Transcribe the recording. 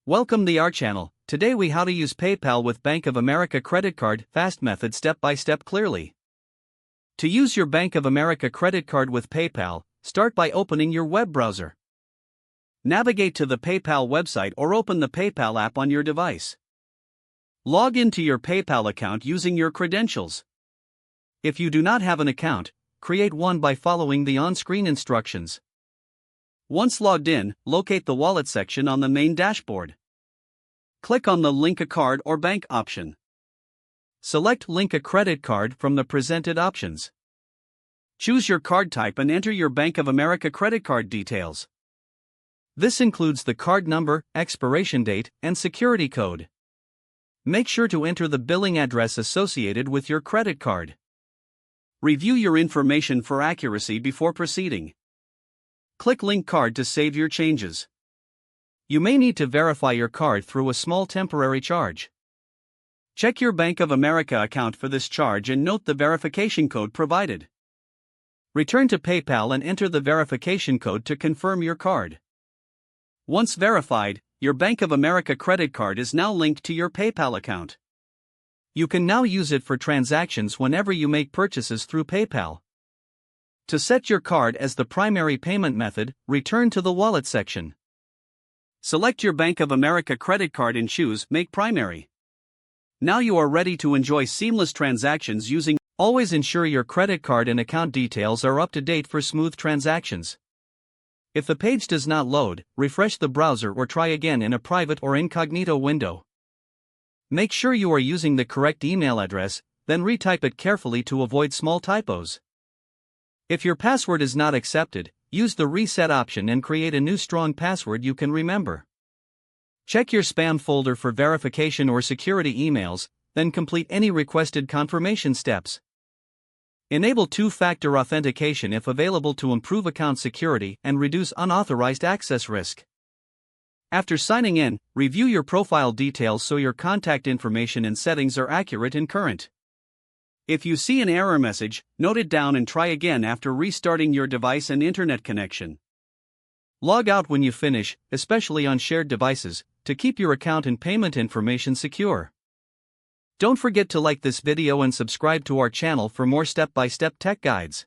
Welcome to our channel. Today we how to use PayPal with Bank of America credit card, fast method step by step clearly. To use your Bank of America credit card with PayPal, start by opening your web browser. Navigate to the PayPal website or open the PayPal app on your device. Log into your PayPal account using your credentials. If you do not have an account, create one by following the on-screen instructions. Once logged in, locate the wallet section on the main dashboard. Click on the Link a Card or Bank option. Select Link a Credit Card from the presented options. Choose your card type and enter your Bank of America credit card details. This includes the card number, expiration date, and security code. Make sure to enter the billing address associated with your credit card. Review your information for accuracy before proceeding. Click Link Card to save your changes. You may need to verify your card through a small temporary charge. Check your Bank of America account for this charge and note the verification code provided. Return to PayPal and enter the verification code to confirm your card. Once verified, your Bank of America credit card is now linked to your PayPal account. You can now use it for transactions whenever you make purchases through PayPal. To set your card as the primary payment method, return to the Wallet section. Select your Bank of America credit card and choose Make Primary. Now you are ready to enjoy seamless transactions using. Always ensure your credit card and account details are up to date for smooth transactions. If the page does not load, refresh the browser or try again in a private or incognito window. Make sure you are using the correct email address, then retype it carefully to avoid small typos. If your password is not accepted, use the reset option and create a new strong password you can remember. Check your spam folder for verification or security emails, then complete any requested confirmation steps. Enable two-factor authentication if available to improve account security and reduce unauthorized access risk. After signing in, review your profile details so your contact information and settings are accurate and current. If you see an error message, note it down and try again after restarting your device and internet connection. Log out when you finish, especially on shared devices, to keep your account and payment information secure. Don't forget to like this video and subscribe to our channel for more step-by-step tech guides.